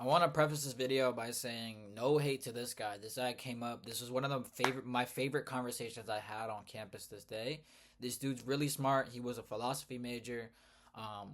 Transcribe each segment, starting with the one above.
I want to preface this video by saying no hate to this guy. This guy came up. This was one of my favorite conversations I had on campus this day. This dude's really smart. He was a philosophy major.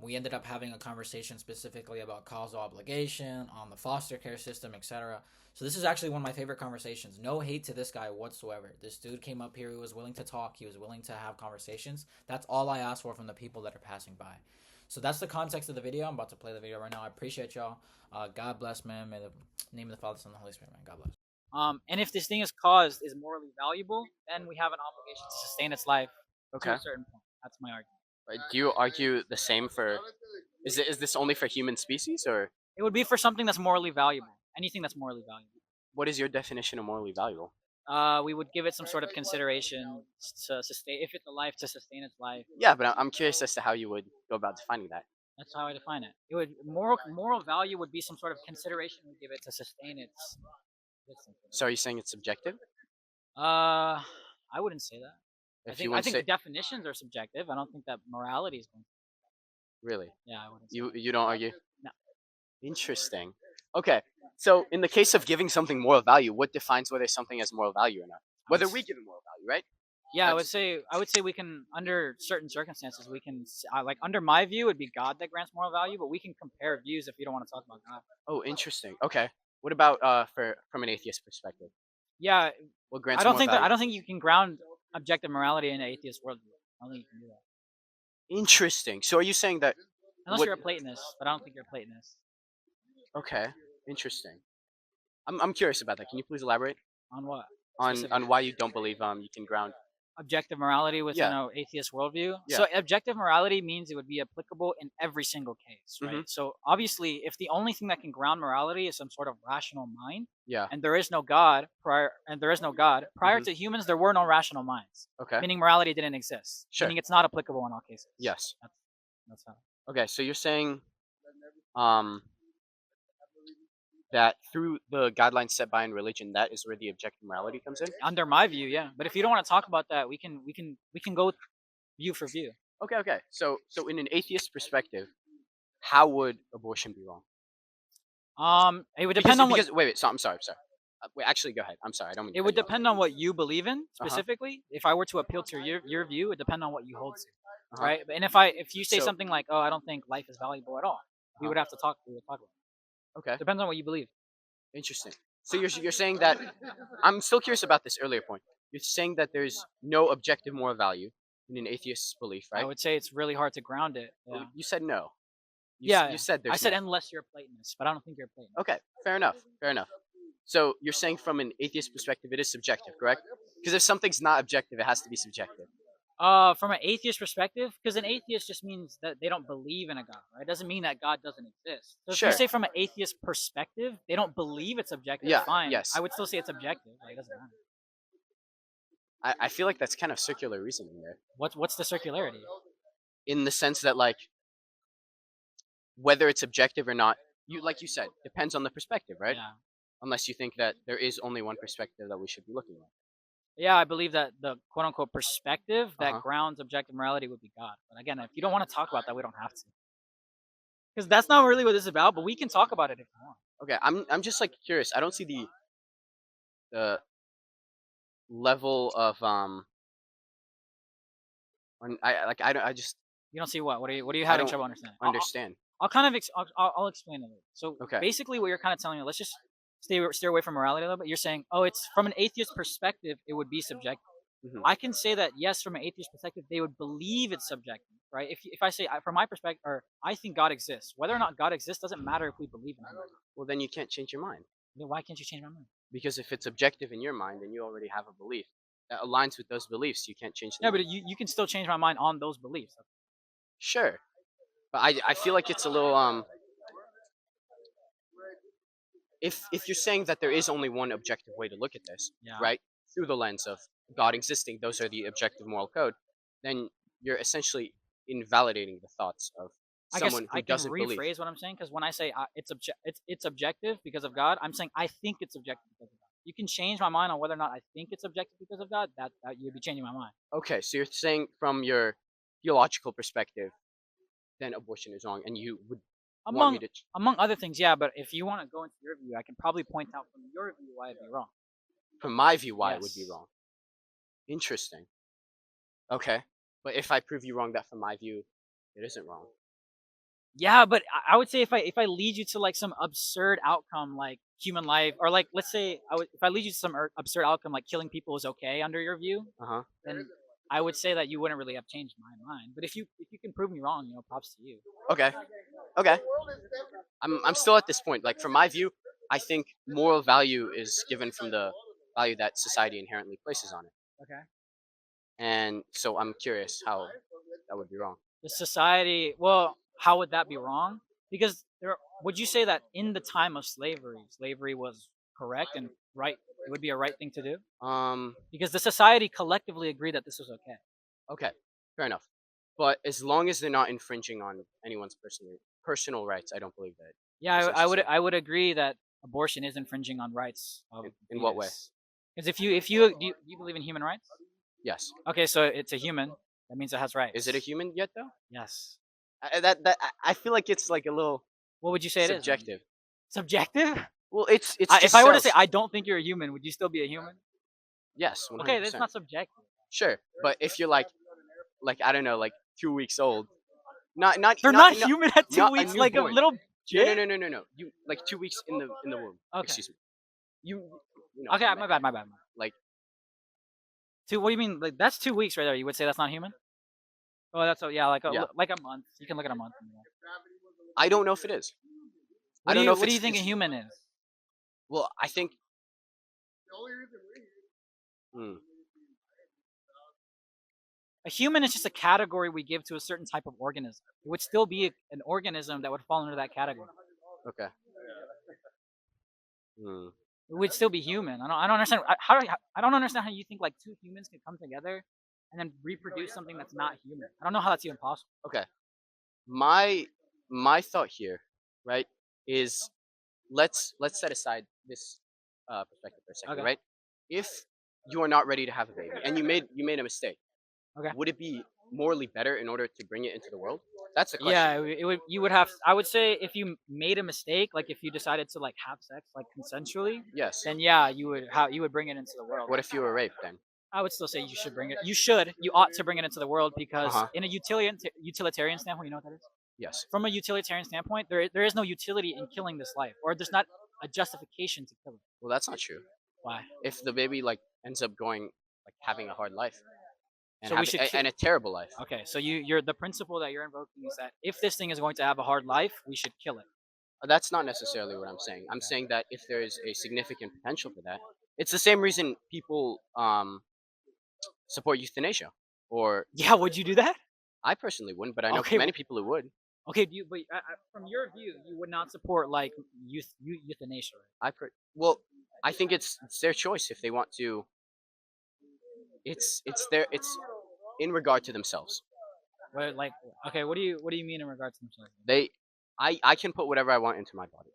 We ended up having a conversation specifically about causal obligation, on the foster care system, etc. So this is actually one of my favorite conversations. No hate to this guy whatsoever. This dude came up here. He was willing to talk. He was willing to have conversations. That's all I ask for from the people that are passing by. So that's the context of the video. I'm about to play the video right now. I appreciate y'all. God bless, man. May the name of the Father, Son, and the Holy Spirit, man. God bless. And if this thing is caused is morally valuable, then we have an obligation to sustain its life to Okay. a certain point. That's my argument. Right. Do you argue the same for? Is this only for human species, or It would be for something that's morally valuable. Anything that's morally valuable. what is your definition of morally valuable? We would give it some sort of consideration to sustain, if it's alive, to sustain its life. Yeah, but I'm curious as to how you would go about defining that. That's how I define it. It would moral value would be some sort of consideration we give it to sustain its existence. So are you saying it's subjective? I wouldn't say that. If I you think want to say definitions are subjective. I don't think that morality is going. really, Yeah, I wouldn't say you don't argue. no. Interesting. Okay. So in the case of giving something moral value, what defines whether something has moral value or not? Whether we give it moral value, right? Yeah, That's I would say we can, under certain circumstances, we can like, under my view, it'd be God that grants moral value, but we can compare views if you don't want to talk about God. oh, interesting. Okay. What about for from an atheist perspective? Yeah, What grants more value? I don't think you can ground objective morality in an atheist worldview. I don't think you can do that Interesting. So are you saying that? unless What? you're a Platonist, but I don't think you're a Platonist. Okay. Interesting. I'm curious about that. Can you please elaborate On what on specifically? why you don't believe you can ground? Objective morality within Yeah. an atheist worldview. Yeah. So objective morality means it would be applicable in every single case, right? Mhm. So obviously, if the only thing that can ground morality is some sort of rational mind, Yeah. and there is no God prior Mhm. to humans, there were no rational minds, Okay. meaning morality didn't exist, Sure. meaning it's not applicable in all cases. Yes. That's how. Okay. So you're saying um that through the guidelines set by in religion, that is where the objective morality comes in. Under my view, yeah. But if you don't want to talk about that, we can go view for view. Okay. Okay. So in an atheist perspective, how would abortion be wrong? It would depend on what Because wait. So I'm sorry. I'm sorry. Wait. Actually, go ahead. I'm sorry. I don't mean. it To would cut you off. depend on what you believe in Uh huh. specifically. If I were to appeal to your view, it would depend on what you hold to, Uh huh. right? And if you say So something like, "Oh, I don't think life is valuable at all," we uh would have to talk. We would talk about it. okay. Depends on what you believe. Interesting. So you're saying that I'm still curious about this earlier point. You're saying that there's no objective moral value in an atheist's belief, I right? would say it's really hard to ground it. Well, Yeah. you said no. Yeah, You said I there's said no. unless you're a Platonist, but I don't think you're a Platonist. Okay, fair enough. Fair enough. So you're saying from an atheist perspective, it is subjective, correct? Because if something's not objective, it has to be subjective. From an atheist perspective, because an atheist just means that they don't believe in a God, right? It doesn't mean that God doesn't exist. So if you Sure. say from an atheist perspective, they don't believe it's objective, Yeah. fine. Yes. I would still say it's objective. Like, it doesn't matter. I feel like that's kind of circular reasoning there, What's the circularity? in the sense that like whether it's objective or not, you like you said, depends on the perspective, right? Yeah. Unless you think that there is only one perspective that we should be looking at. Yeah, I believe that the quote unquote perspective that Uh-huh. grounds objective morality would be God. But again, if you don't want to talk about that, we don't have to. Because that's not really what this is about, but we can talk about it if you want. Okay, I'm just like curious. I don't see the level of I just You don't see what? What are you I having don't trouble understanding? understand. I'll kind of I'll explain it. So Okay. basically, what you're kind of telling me, let's just steer away from morality a little bit. You're saying, oh, it's from an atheist perspective, it would be subjective. Mhm. I can say that yes, from an atheist perspective, they would believe it's subjective, right? If I say from my perspective, or I think God exists, whether or not God exists doesn't matter if we believe in Him. Well, then you can't change your mind Then why can't you change my mind? because if it's objective in your mind, then you already have a belief that aligns with those beliefs. You can't change them. Yeah, but you can still change my mind on those beliefs. Sure, but I feel like it's a little if you're saying that there is only one objective way to look at this, Yeah. right, through the lens of God existing, those are the objective moral code, then you're essentially invalidating the thoughts of I guess someone who I can doesn't believe. rephrase what I'm saying, because when I say it's objective because of God, I'm saying I think it's objective because of God. You can change my mind on whether or not I think it's objective because of God. That you'd be changing my mind. Okay, so you're saying from your theological perspective, then abortion is wrong, and you would want me Among to? among other things, yeah. But if you want to go into your view, I can probably point out from your view why it'd be wrong. From my view, why it would be Yes. wrong. Interesting. Okay, but if I prove you wrong, that from my view, it isn't wrong. Yeah, but I would say if I lead you to like some absurd outcome like human life, or like let's say if I lead you to some absurd outcome like killing people is okay under your view, then I would say that you wouldn't really have changed my mind. But if you can prove me wrong, props to you. Okay. Okay. I'm still at this point. Like from my view, I think moral value is given from the value that society inherently places on it. Okay. And so I'm curious how that would be wrong. The society, well, how would that be wrong? Because would you say that in the time of slavery was correct and right? It would be a right thing to do because the society collectively agreed that this was okay. Okay, fair enough. But as long as they're not infringing on anyone's personal rights, I don't believe that. Yeah, I would agree that abortion is infringing on rights. In what way? Because if you do you believe in human rights? Yes. Okay, so it's a human. That means it has rights. Is it a human yet though? Yes. I feel like it's like a little. What would you say subjective. It is? Subjective? Well, it's if I were to say I don't think you're a human, would you still be a human? Yes. 100%. Okay, that's not subjective. Sure, but if you're like I don't know, like 2 weeks old, not they're not human at 2 weeks, like a newborn. little. No. You like 2 weeks in the womb. Okay. Excuse me. You know, Okay, my bad. Like what do you mean? Like that's 2 weeks right there. You would say that's not human? Oh, that's like a month. You can look at a month. I don't know if it is. What I don't know if what do you think a human is? Well, I think. Hmm. A human is just a category we give to a certain type of organism. It would still be an organism that would fall under that category. Okay. Hmm. It would still be human. I don't understand I don't understand how you think like two humans can come together and then reproduce something that's not human. I don't know how that's even possible. Okay. My thought here, right, is let's set aside this perspective for a second, Okay. right? If you are not ready to have a baby and you made a mistake, Okay. would it be morally better in order to bring it into the world? That's the question. Yeah, it would. You would have. I would say if you made a mistake, like if you decided to like have sex like consensually, Yes. then yeah, you would bring it into the world. What if you were raped then? I would still say you should bring it. You ought to bring it into the world because in a utilitarian standpoint, you know what that is? Yes. From a utilitarian standpoint, there is no utility in killing this life, or there's not a justification to kill it. Well, that's not true. Why? If the baby like ends up going like having a hard life and, So we should and a terrible life. Okay, so you're the principle that you're invoking is that if this thing is going to have a hard life, we should kill it. That's not necessarily what I'm saying. I'm saying that if there is a significant potential for that, it's the same reason people support euthanasia. Or yeah, would you do that? I personally wouldn't, but I know many people who would. Okay, but from your view, you would not support like euthanasia. Well, I think it's their choice if they want to. It's in regard to themselves. What do you mean in regards to themselves? I can put whatever I want into my body.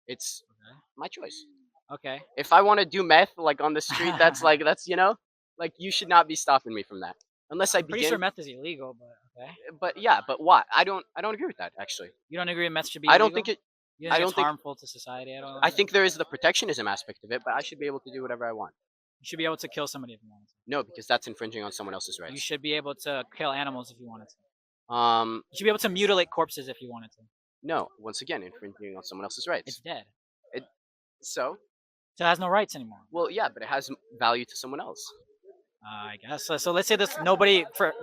It's my choice. Okay. If I want to do meth like on the street, that's like you should not be stopping me from that. Unless I'm pretty sure meth is illegal, but okay. But yeah, but why? I don't agree with that actually. You don't agree meth should be illegal? I don't think it. I don't think it's harmful to society. I think there is the protectionism aspect of it, but I should be able to do whatever I want. You should be able to kill somebody if you want to. No, because that's infringing on someone else's rights. You should be able to kill animals if you wanted to. You should be able to mutilate corpses if you wanted to. No, once again, infringing on someone else's rights. It's dead. So it has no rights anymore. Well, yeah, but it has value to someone else. I guess. So let's say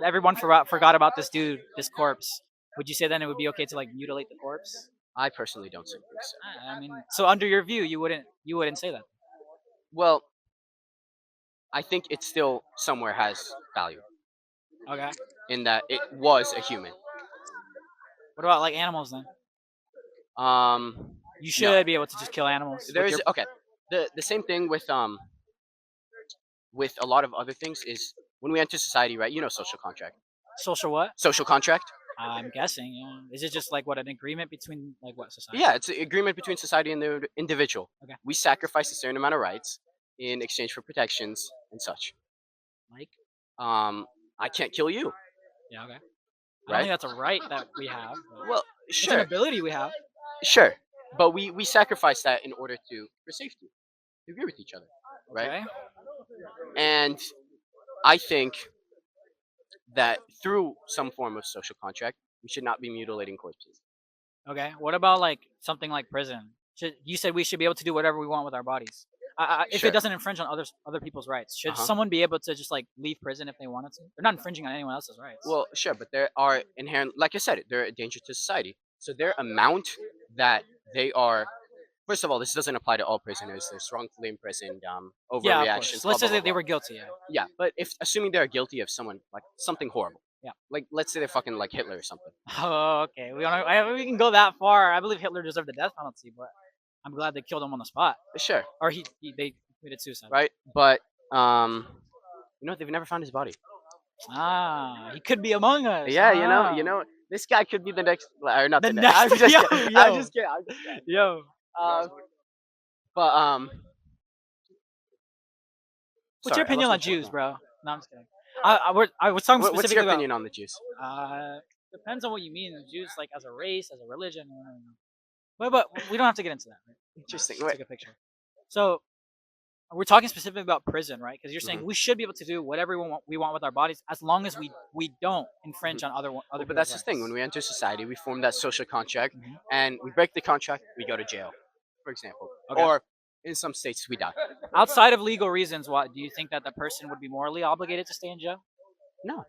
everyone forgot about this dude, this corpse. Would you say then it would be okay to like mutilate the corpse? I personally don't think so. I mean, so under your view, you wouldn't say that. Well, I think it still somewhere has value. Okay. In that it was a human. What about like animals then? You should be able to just kill animals. Okay. The same thing with a lot of other things is when we enter society, right? You know, social contract. Social what? Social contract. I'm guessing. Yeah. Is it just like an agreement between like what society? Yeah, it's an agreement between society and the individual. Okay. We sacrifice a certain amount of rights in exchange for protections and such. Like? I can't kill you. Yeah. Okay. I don't think that's a right that we have. Well, It's an sure, ability we have. sure, but we sacrifice that in order for safety, to agree with each other, right? Okay. And I think that through some form of social contract, we should not be mutilating corpses. Okay. What about like something like prison? You said we should be able to do whatever we want with our bodies. If Sure. it doesn't infringe on other people's rights, should someone be able to just like leave prison if they wanted to? They're not infringing on anyone else's rights. Well, sure, but there are inherent, like I said, they're a danger to society. So their amount that they are. First of all, this doesn't apply to all prisoners. There's wrongfully imprisoned, yeah, of overreactions. course. blah, Let's blah, just say blah, they blah. were guilty. Yeah. Yeah, but if assuming they're guilty of someone like something horrible. Yeah. Like let's say they're fucking like Hitler or something. Oh, okay. We can go that far. I believe Hitler deserved the death penalty, but I'm glad they killed him on the spot, Sure. or they committed suicide. Right, but they've never found his body. He could be among us. Yeah, you know, this guy could be the next, or not The the next. I'm next- just yo, kidding. yo. I'm just kidding. Yo. But What's sorry, your I opinion lost on my train of Jews, thought. bro? No, I'm just kidding. I was talking What's specifically your about. opinion on the Jews? Depends on what you mean. Jews, like as a race, as a religion. But we don't have to get into that. Right? Interesting. Let's take a picture. So we're talking specifically about prison, right? Because you're saying we should be able to do whatever we want with our bodies as long as we don't infringe on other. But that's the thing. When we enter society, we form that social contract, and we break the contract, we go to jail, for example, or in some states we die. Outside of legal reasons, what do you think that the person would be morally obligated to stay in jail? No.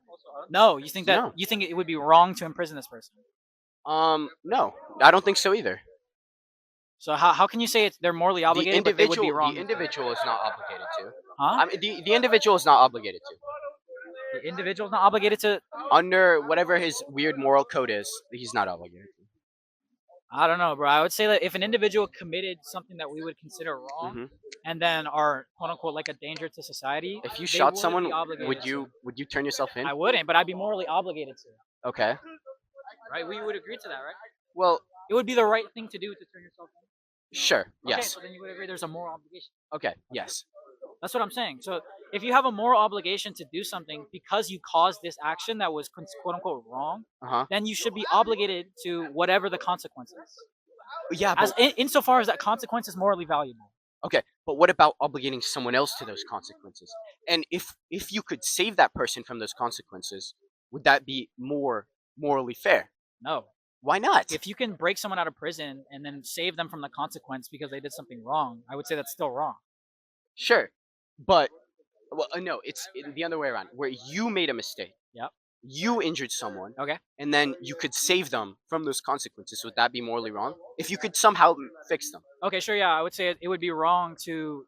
No, you think that No. you think it would be wrong to imprison this person? No, I don't think so either. So how can you say they're morally obligated, but they would be wrong? The individual is not obligated to. Huh? I mean, the individual is not obligated to. The individual's not obligated to. Under whatever his weird moral code is, he's not obligated to. I don't know, bro. I would say that if an individual committed something that we would consider wrong, and then are quote unquote like a danger to society, If you they shot would someone, be obligated would you turn yourself in? I wouldn't, but I'd be morally obligated to. Okay. Right? We would agree to that, right? Well, It would be the right thing to do to turn yourself in. sure. Okay, Yes. so then you would agree there's a moral obligation. Okay. Yes. That's what I'm saying. So if you have a moral obligation to do something because you caused this action that was quote unquote wrong, then you should be obligated to whatever the consequences. Yeah. As insofar as that consequence is morally valuable. Okay, but what about obligating someone else to those consequences? And if you could save that person from those consequences, would that be more morally fair? No. Why not? If you can break someone out of prison and then save them from the consequence because they did something wrong, I would say that's still wrong. Sure, but no, it's the other way around. Where you made a mistake. Yep. You injured someone. Okay. And then you could save them from those consequences. Would that be morally wrong? If you could somehow fix them. Okay, sure, yeah. I would say it would be wrong to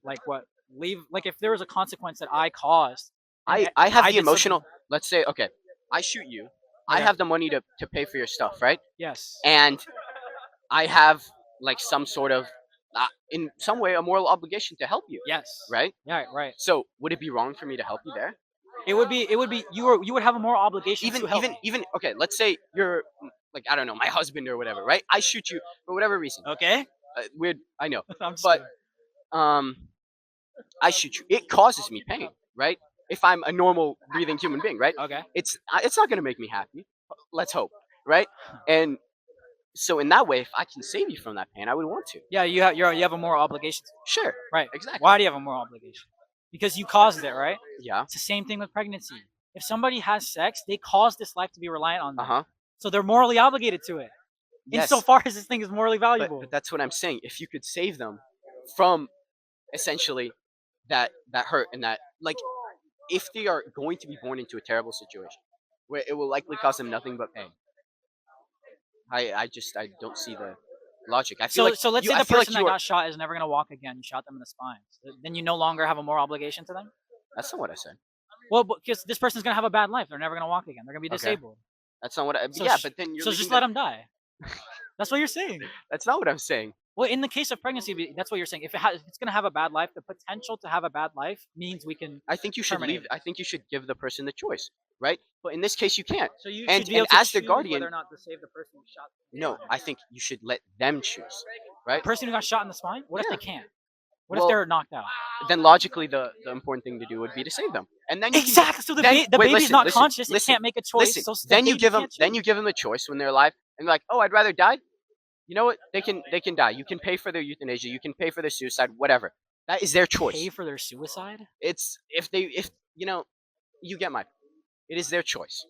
like leave, like if there was a consequence that I caused. I have the did emotional, something- let's say, okay, I shoot you. I Okay. have the money to pay for your stuff, right? Yes. And I have like some sort of, in some way, a moral obligation to help you. Yes. Right? Yeah, right. So would it be wrong for me to help you there? It would be you would have a moral obligation to help me. Even okay, let's say you're like, I don't know, my husband or whatever, right? I shoot you for whatever reason. Okay. Weird, I know. I'm just But kidding. I shoot you. It causes me pain, right? If I'm a normal breathing human being, right? Okay. It's not going to make me happy. Let's hope, right? And so in that way, if I can save you from that pain, I would want to. Yeah, you have a moral obligation. Sure. Right. Exactly. Why do you have a moral obligation? Because you caused it, right? Yeah. It's the same thing with pregnancy. If somebody has sex, they caused this life to be reliant on them. So they're morally obligated to it. Yes. Insofar as this thing is morally valuable. But that's what I'm saying. If you could save them from essentially that hurt and that, like, if they are going to be born into a terrible situation where it will likely cause them nothing but pain, I don't see the logic. I feel So let's say the person that got shot is never going to walk again. You shot them in the spine. Then you no longer have a moral obligation to them? That's not what I said. Well, because this person's going to have a bad life. They're never going to walk again. They're going to be disabled. That's not what I... So yeah, but then you're... So just let them die. That's what you're saying. That's not what I'm saying. Well, in the case of pregnancy, that's what you're saying. If it's going to have a bad life, the potential to have a bad life means we can... I think you should terminate leave... I think you should give the person the choice, right? But in this case, you can't. So you and should be able to as the choose guardian... whether or not to save the person who shot them. No, I think you should let them choose, right? The person who got shot in the spine? What if they can't? What Well, if they're knocked out? Then logically, the important thing to do would be to save them. and then you Exactly. So the then, the wait, baby's listen, not listen, conscious. listen, It can't make a choice. listen. So the Then you baby give them can't then you choose. give them a choice when they're alive, and they're like, oh, I'd rather die. You know what? They can die. You can pay for their euthanasia. You can pay for their suicide. Whatever. That is their choice. Pay for their suicide. It's if you know, you get my. It is their choice.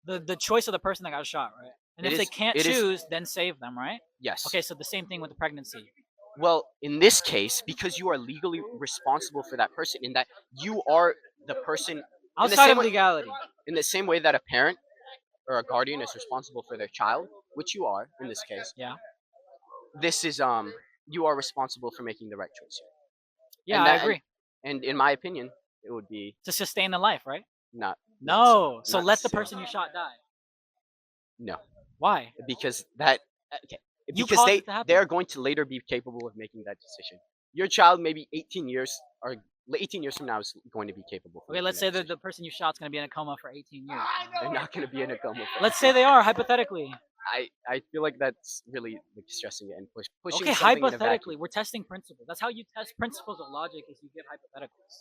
The choice of the person that got shot, right? And It if they is- can't it is- choose, then save them, right? Yes. Okay, so the same thing with the pregnancy. Well, in this case, because you are legally responsible for that person, in that you are the person Outside of way, legality. in the same way that a parent or a guardian is responsible for their child, which you are in this case. Yeah. This is you are responsible for making the right choice here. Yeah, And I that- agree. And in my opinion, it would be To sustain the life, right? not No. So not let the same. person you shot die. No, Why? because that okay. You Because caused it to happen. they are going to later be capable of making that decision. Your child, maybe 18 years or 18 years from now, is going to be capable. Of Okay, let's say that the person you shot's gonna be in a coma for 18 years. they're not going to be in a coma. Let's say they are, hypothetically. I feel like that's really like stressing it and pushing Okay, something in a hypothetically, vacuum. we're testing principles. That's how you test principles of logic, is you give hypotheticals.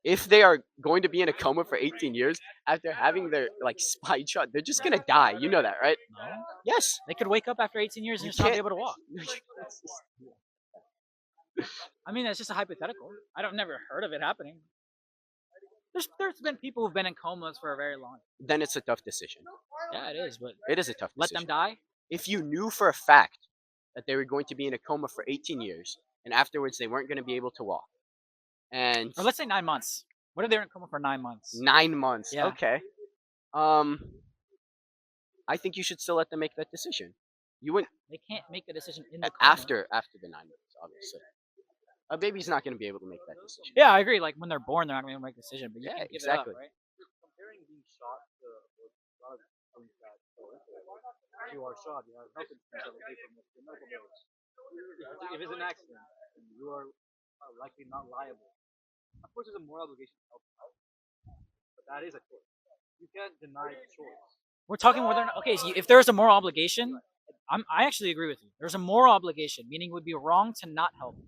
If they are going to be in a coma for 18 years after having their like spine shot, they're just gonna die. You know that, right? No. Yes. They could wake up after 18 years and You just not be can't- able to walk. I mean, that's just a hypothetical. I've never heard of it happening. There's been people who've been in comas for a very long time. Then it's a tough decision. Yeah, it is, but It is a tough let decision. them die. If you knew for a fact that they were going to be in a coma for 18 years and afterwards they weren't going to be able to walk, and Or let's say 9 months. What if they're in coma for 9 months? 9 months, Yeah. okay, I think you should still let them make that decision. You wouldn't They can't make the decision in the coma. after the 9 months, obviously. A baby's not going to be able to make that decision. Yeah, I agree. Like when they're born, they're not going to make a decision. But you Yeah, can give exactly. it up, right? Comparing being shot to what a lot of things that go into it. You are shot, you have health insurance that will pay for most of your medical bills. If it's an accident, then you are likely not liable. Of course, there's a moral obligation to help out, but that is a choice. You can't deny the choice. We're talking whether or not, okay, so if there's a moral obligation, I actually agree with you. There's a moral obligation, meaning it would be wrong to not help.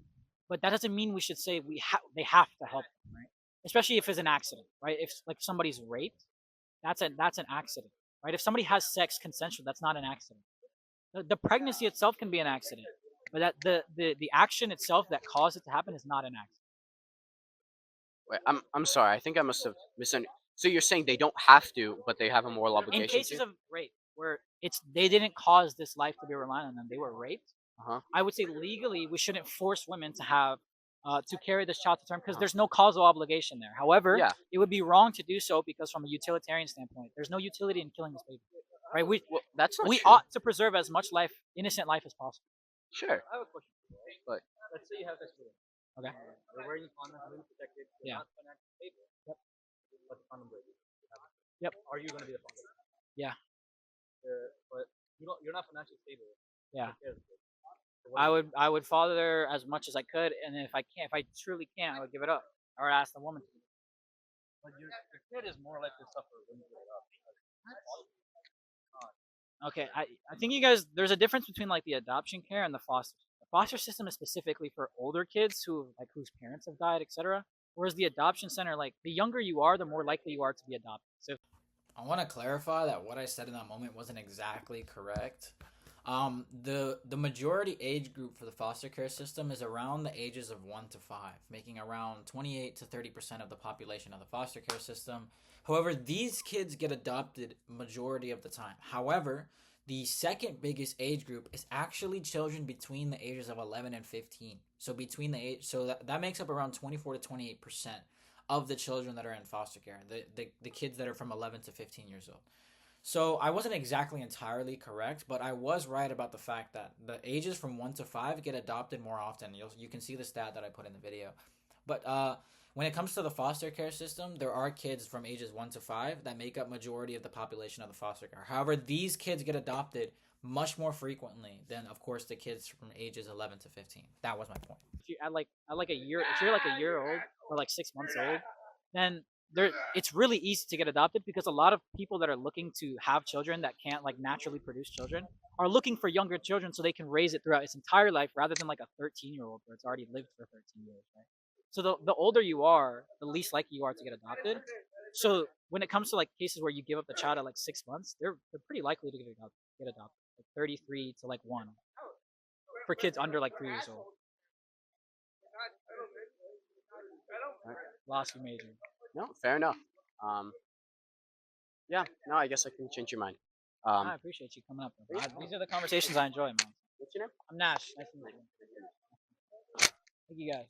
But that doesn't mean we should say they have to help them, right? Especially if it's an accident, right? If like somebody's raped, that's an accident, right? If somebody has sex consensual, that's not an accident. The pregnancy itself can be an accident, but that the action itself that caused it to happen is not an accident. Wait, I'm sorry. I think I must have misunderstood. So you're saying they don't have to, but they have a moral obligation In cases to? of rape, where they didn't cause this life to be reliant on them, they were raped. Uh-huh. I would say legally we shouldn't force women to have to carry this child to term because there's no causal obligation there. However, Yeah. it would be wrong to do so because from a utilitarian standpoint, there's no utility in killing this baby. Right? Well, that's not We true. ought to preserve as much life, innocent life, as possible. Sure. I have a question. But- let's say you have this student. Okay. They're wearing condoms, really protected. They're Yeah. not financially stable. Yep. But the condom breaks. Yep. Are you going to be the father? Yeah. But you're not financially stable. Yeah. Okay, so what I would father as much as I could, and if I truly can't, I would give it up. I would ask the woman to. But your kid is more likely to suffer when you give it up. Okay, I think you guys, there's a difference between like the adoption care and the foster. The foster system is specifically for older kids whose parents have died, etc. Whereas the adoption center, like the younger you are, the more likely you are to be adopted. So I want to clarify that what I said in that moment wasn't exactly correct. The majority age group for the foster care system is around the ages of 1 to 5, making around 28 to 30% of the population of the foster care system. However, these kids get adopted majority of the time. However, the second biggest age group is actually children between the ages of 11 and 15. So that makes up around 24 to 28% of the children that are in foster care. The kids that are from 11 to 15 years old. So I wasn't exactly entirely correct, but I was right about the fact that the ages from 1 to 5 get adopted more often. You can see the stat that I put in the video. But when it comes to the foster care system, there are kids from ages 1 to 5 that make up majority of the population of the foster care. However, these kids get adopted much more frequently than, of course, the kids from ages 11 to 15. That was my point. if you add like a year, if you're like a year old or like 6 months old, then it's really easy to get adopted because a lot of people that are looking to have children that can't like naturally produce children are looking for younger children so they can raise it throughout its entire life rather than like a 13-year-old where it's already lived for 13 years, right? So the older you are, the least likely you are to get adopted. So when it comes to like cases where you give up the child at like 6 months, they're pretty likely to get adopted. Like 33 to like 1 for kids under like 3 years old. Philosophy major. No, fair enough. Yeah, no, I guess I can change your mind. I appreciate you coming up. These are the conversations I enjoy, man. What's your name? I'm Nash. Nice to meet you. Thank you guys.